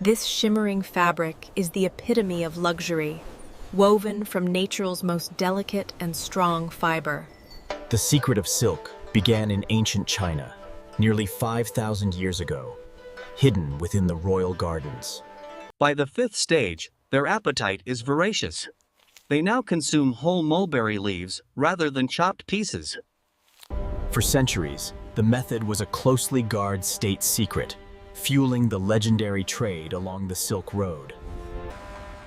This shimmering fabric is the epitome of luxury, woven from nature's most delicate and strong fiber. The secret of silk began in ancient China, nearly 5,000 years ago, hidden within the royal gardens. By the fifth stage, their appetite is voracious. They now consume whole mulberry leaves rather than chopped pieces. For centuries, the method was a closely guarded state secret, fueling the legendary trade along the Silk Road.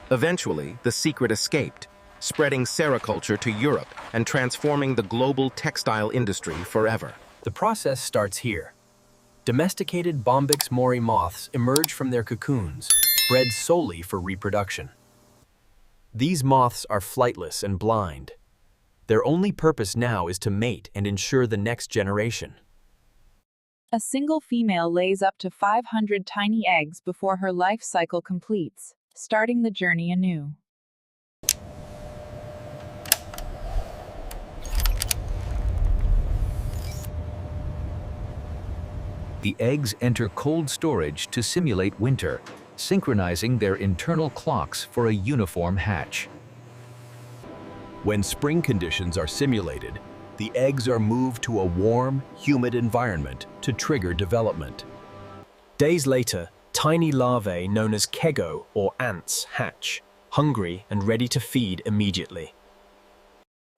Eventually, the secret escaped, spreading sericulture to Europe and transforming the global textile industry forever. The process starts here. Domesticated Bombyx mori moths emerge from their cocoons, bred solely for reproduction. These moths are flightless and blind. Their only purpose now is to mate and ensure the next generation. A single female lays up to 500 tiny eggs before her life cycle completes, starting the journey anew. The eggs enter cold storage to simulate winter, synchronizing their internal clocks for a uniform hatch. When spring conditions are simulated, the eggs are moved to a warm, humid environment to trigger development. Days later, tiny larvae known as kego or ants hatch, hungry and ready to feed immediately.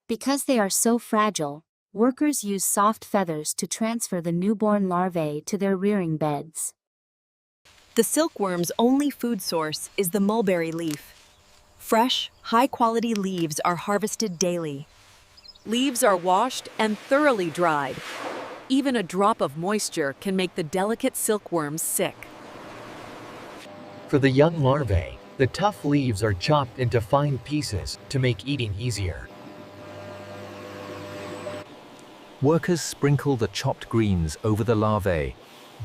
Because they are so fragile, workers use soft feathers to transfer the newborn larvae to their rearing beds. The silkworm's only food source is the mulberry leaf. Fresh, high-quality leaves are harvested daily. Leaves are washed and thoroughly dried. Even a drop of moisture can make the delicate silkworms sick. For the young larvae, the tough leaves are chopped into fine pieces to make eating easier. Workers sprinkle the chopped greens over the larvae,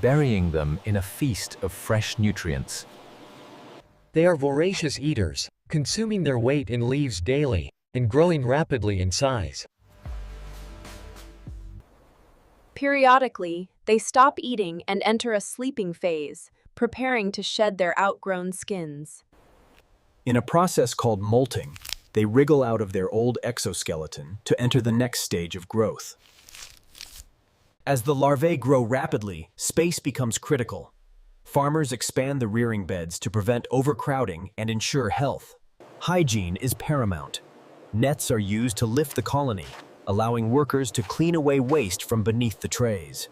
burying them in a feast of fresh nutrients. They are voracious eaters, consuming their weight in leaves daily and growing rapidly in size. Periodically, they stop eating and enter a sleeping phase, preparing to shed their outgrown skins. In a process called molting, they wriggle out of their old exoskeleton to enter the next stage of growth. As the larvae grow rapidly, space becomes critical. Farmers expand the rearing beds to prevent overcrowding and ensure health. Hygiene is paramount. Nets are used to lift the colony, allowing workers to clean away waste from beneath the trays.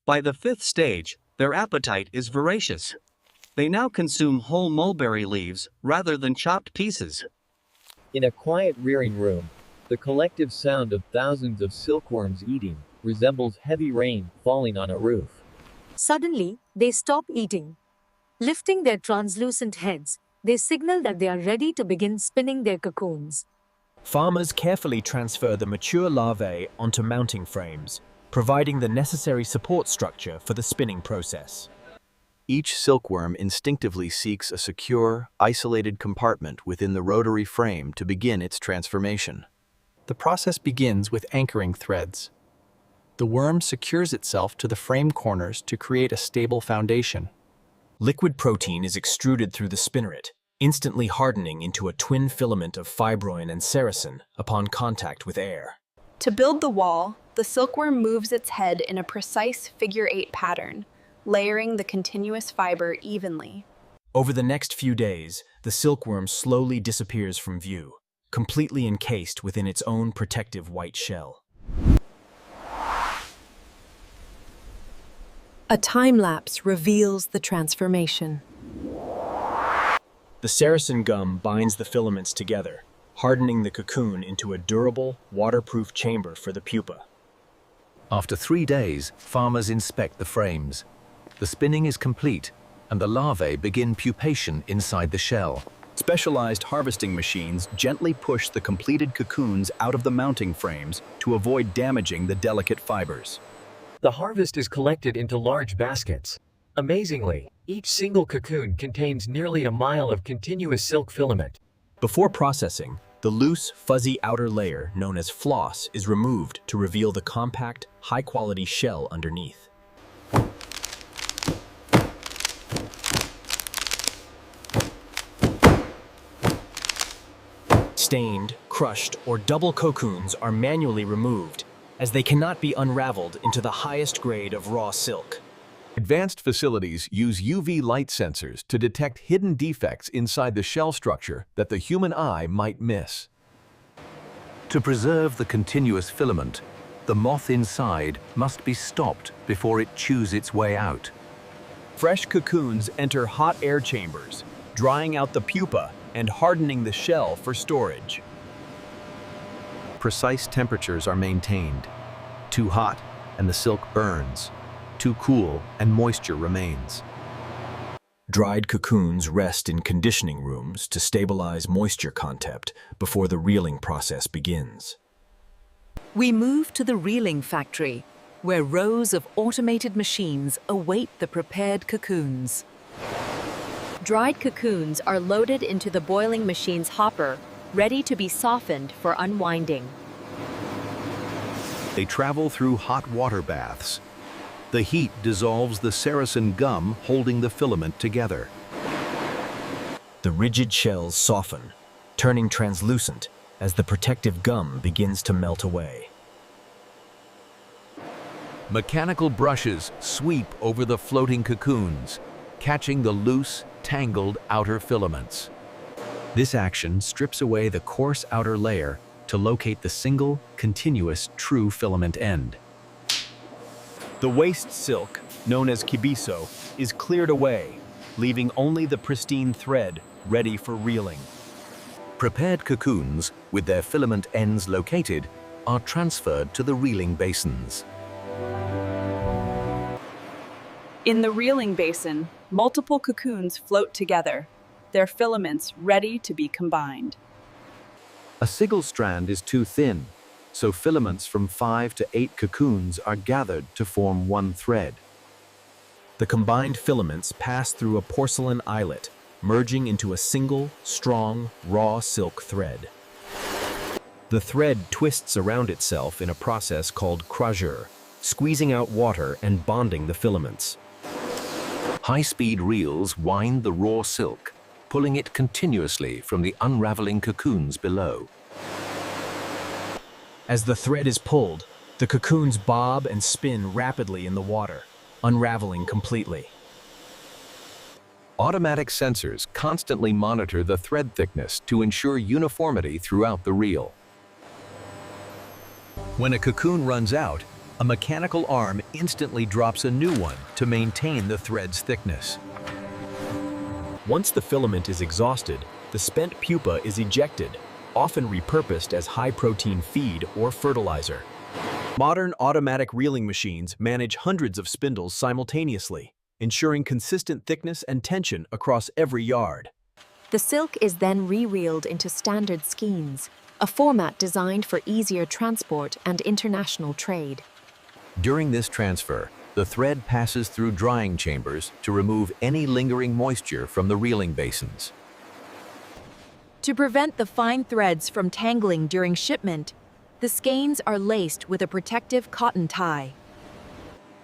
By the fifth stage, their appetite is voracious. They now consume whole mulberry leaves rather than chopped pieces. In a quiet rearing room, the collective sound of thousands of silkworms eating resembles heavy rain falling on a roof. Suddenly, they stop eating. Lifting their translucent heads, they signal that they are ready to begin spinning their cocoons. Farmers carefully transfer the mature larvae onto mounting frames, providing the necessary support structure for the spinning process. Each silkworm instinctively seeks a secure, isolated compartment within the rotary frame to begin its transformation. The process begins with anchoring threads. The worm secures itself to the frame corners to create a stable foundation. Liquid protein is extruded through the spinneret, instantly hardening into a twin filament of fibroin and sericin upon contact with air. To build the wall, the silkworm moves its head in a precise figure-8 pattern, layering the continuous fiber evenly. Over the next few days, the silkworm slowly disappears from view, completely encased within its own protective white shell. A time-lapse reveals the transformation. The sericin gum binds the filaments together, hardening the cocoon into a durable, waterproof chamber for the pupa. After 3 days, farmers inspect the frames. The spinning is complete, and the larvae begin pupation inside the shell. Specialized harvesting machines gently push the completed cocoons out of the mounting frames to avoid damaging the delicate fibers. The harvest is collected into large baskets. Amazingly, each single cocoon contains nearly a mile of continuous silk filament. Before processing, the loose, fuzzy outer layer, known as floss, is removed to reveal the compact, high-quality shell underneath. stained, crushed, or double cocoons are manually removed, as they cannot be unraveled into the highest grade of raw silk. Advanced facilities use UV light sensors to detect hidden defects inside the shell structure that the human eye might miss. To preserve the continuous filament, the moth inside must be stopped before it chews its way out. Fresh cocoons enter hot air chambers, drying out the pupa and hardening the shell for storage. Precise temperatures are maintained. Too hot, and the silk burns. Too cool, and moisture remains. Dried cocoons rest in conditioning rooms to stabilize moisture content before the reeling process begins. We move to the reeling factory, where rows of automated machines await the prepared cocoons. Dried cocoons are loaded into the boiling machine's hopper, ready to be softened for unwinding. They travel through hot water baths. The heat dissolves the Saracen gum holding the filament together. The rigid shells soften, turning translucent as the protective gum begins to melt away. Mechanical brushes sweep over the floating cocoons, catching the loose, tangled outer filaments. This action strips away the coarse outer layer to locate the single, continuous, true filament end. The waste silk, known as kibiso, is cleared away, leaving only the pristine thread ready for reeling. Prepared cocoons, with their filament ends located, are transferred to the reeling basins. In the reeling basin, multiple cocoons float together, their filaments ready to be combined. A single strand is too thin, so filaments from 5 to 8 cocoons are gathered to form one thread. The combined filaments pass through a porcelain eyelet, merging into a single, strong, raw silk thread. The thread twists around itself in a process called crageur, squeezing out water and bonding the filaments. High-speed reels wind the raw silk, pulling it continuously from the unraveling cocoons below. As the thread is pulled, the cocoons bob and spin rapidly in the water, unraveling completely. Automatic sensors constantly monitor the thread thickness to ensure uniformity throughout the reel. When a cocoon runs out, a mechanical arm instantly drops a new one to maintain the thread's thickness. Once the filament is exhausted, the spent pupa is ejected, often repurposed as high-protein feed or fertilizer. Modern automatic reeling machines manage hundreds of spindles simultaneously, ensuring consistent thickness and tension across every yard. The silk is then re-reeled into standard skeins, a format designed for easier transport and international trade. During this transfer, the thread passes through drying chambers to remove any lingering moisture from the reeling basins. To prevent the fine threads from tangling during shipment, the skeins are laced with a protective cotton tie.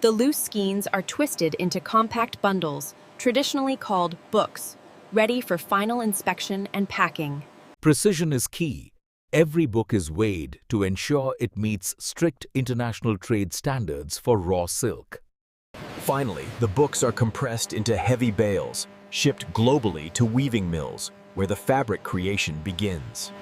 The loose skeins are twisted into compact bundles, traditionally called books, ready for final inspection and packing. Precision is key. Every book is weighed to ensure it meets strict international trade standards for raw silk. Finally, the books are compressed into heavy bales, shipped globally to weaving mills, where the fabric creation begins.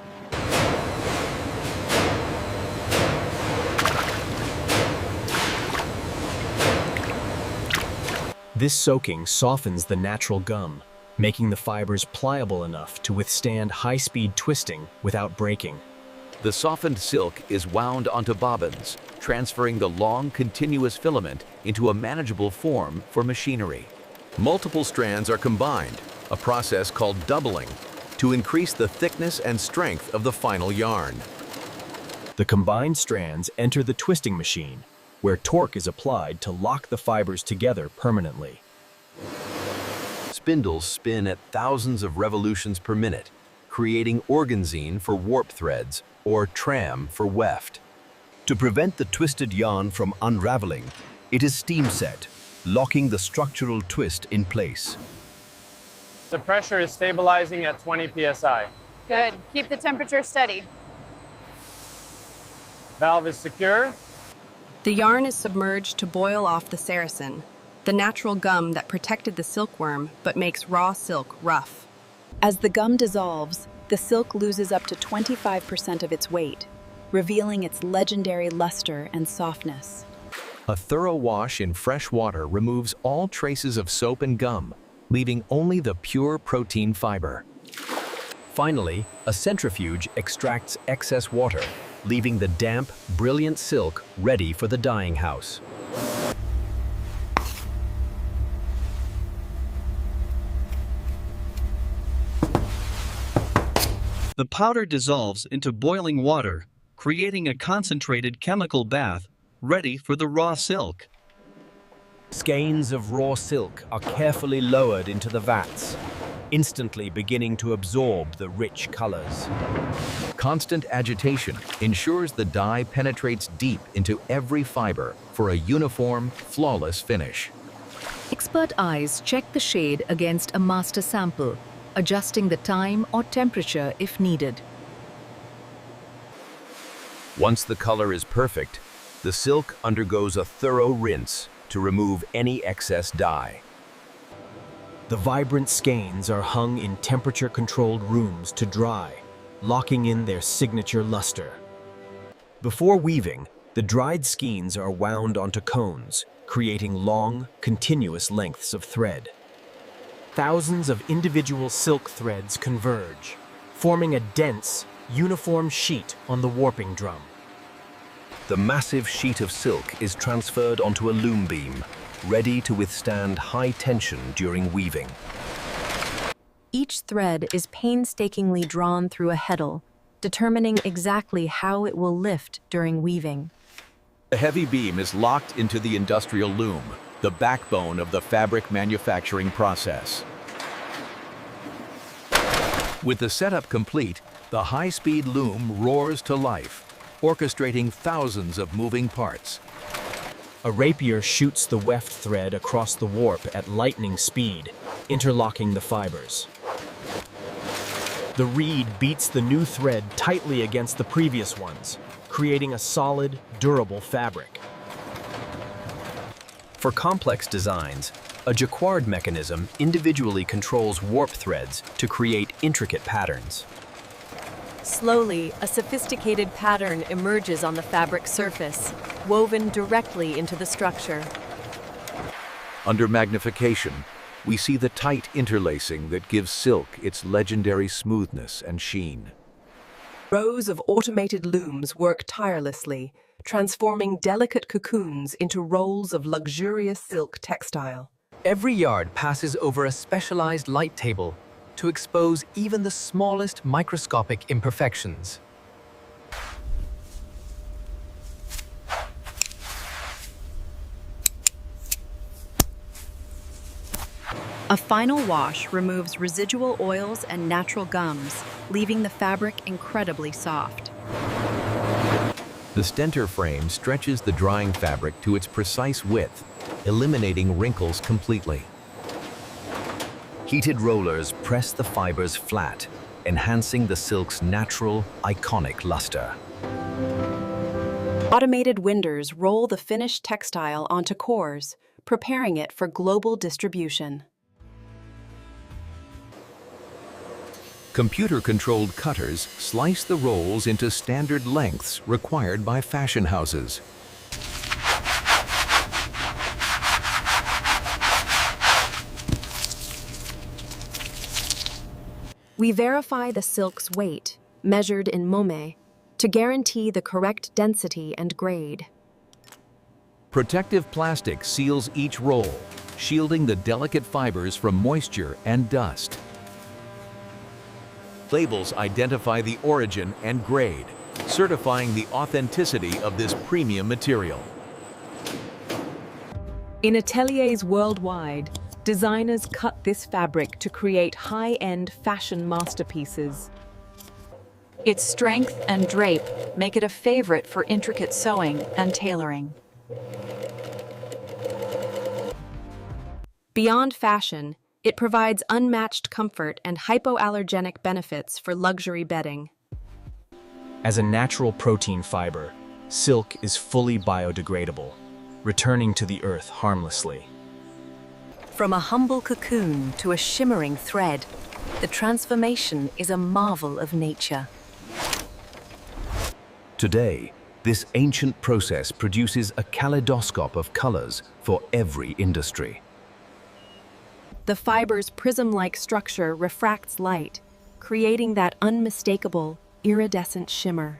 This soaking softens the natural gum, making the fibers pliable enough to withstand high-speed twisting without breaking. The softened silk is wound onto bobbins, transferring the long, continuous filament into a manageable form for machinery. Multiple strands are combined, a process called doubling, to increase the thickness and strength of the final yarn. The combined strands enter the twisting machine, where torque is applied to lock the fibers together permanently. Spindles spin at thousands of revolutions per minute, creating organzine for warp threads or tram for weft. To prevent the twisted yarn from unraveling, it is steam set, locking the structural twist in place. The pressure is stabilizing at 20 psi. Good. Keep the temperature steady. Valve is secure. The yarn is submerged to boil off the saracen, the natural gum that protected the silkworm but makes raw silk rough. As the gum dissolves, the silk loses up to 25% of its weight, revealing its legendary luster and softness. A thorough wash in fresh water removes all traces of soap and gum, leaving only the pure protein fiber. Finally, a centrifuge extracts excess water, leaving the damp, brilliant silk ready for the dyeing house. The powder dissolves into boiling water, creating a concentrated chemical bath ready for the raw silk. Skeins of raw silk are carefully lowered into the vats, instantly beginning to absorb the rich colors. Constant agitation ensures the dye penetrates deep into every fiber for a uniform, flawless finish. Expert eyes check the shade against a master sample, adjusting the time or temperature if needed. Once the color is perfect, the silk undergoes a thorough rinse to remove any excess dye. The vibrant skeins are hung in temperature-controlled rooms to dry, locking in their signature luster. Before weaving, the dried skeins are wound onto cones, creating long, continuous lengths of thread. Thousands of individual silk threads converge, forming a dense, uniform sheet on the warping drum. The massive sheet of silk is transferred onto a loom beam, ready to withstand high tension during weaving. Each thread is painstakingly drawn through a heddle, determining exactly how it will lift during weaving. The heavy beam is locked into the industrial loom, the backbone of the fabric manufacturing process. With the setup complete, the high-speed loom roars to life, orchestrating thousands of moving parts. A rapier shoots the weft thread across the warp at lightning speed, interlocking the fibers. The reed beats the new thread tightly against the previous ones, creating a solid, durable fabric. For complex designs, a jacquard mechanism individually controls warp threads to create intricate patterns. Slowly, a sophisticated pattern emerges on the fabric surface, woven directly into the structure. Under magnification, we see the tight interlacing that gives silk its legendary smoothness and sheen. Rows of automated looms work tirelessly, transforming delicate cocoons into rolls of luxurious silk textile. Every yard passes over a specialized light table to expose even the smallest microscopic imperfections. A final wash removes residual oils and natural gums, leaving the fabric incredibly soft. The stenter frame stretches the drying fabric to its precise width, eliminating wrinkles completely. Heated rollers press the fibers flat, enhancing the silk's natural, iconic luster. Automated winders roll the finished textile onto cores, preparing it for global distribution. Computer-controlled cutters slice the rolls into standard lengths required by fashion houses. We verify the silk's weight, measured in momme, to guarantee the correct density and grade. Protective plastic seals each roll, shielding the delicate fibers from moisture and dust. Labels identify the origin and grade, certifying the authenticity of this premium material. In ateliers worldwide, designers cut this fabric to create high-end fashion masterpieces. Its strength and drape make it a favorite for intricate sewing and tailoring. Beyond fashion, It provides unmatched comfort and hypoallergenic benefits for luxury bedding. As a natural protein fiber, silk is fully biodegradable, returning to the earth harmlessly. From a humble cocoon to a shimmering thread, the transformation is a marvel of nature. Today, this ancient process produces a kaleidoscope of colors for every industry. The fiber's prism-like structure refracts light, creating that unmistakable, iridescent shimmer.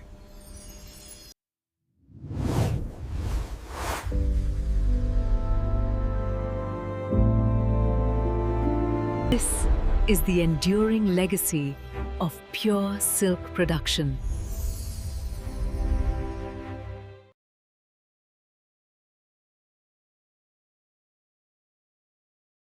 This is the enduring legacy of pure silk production.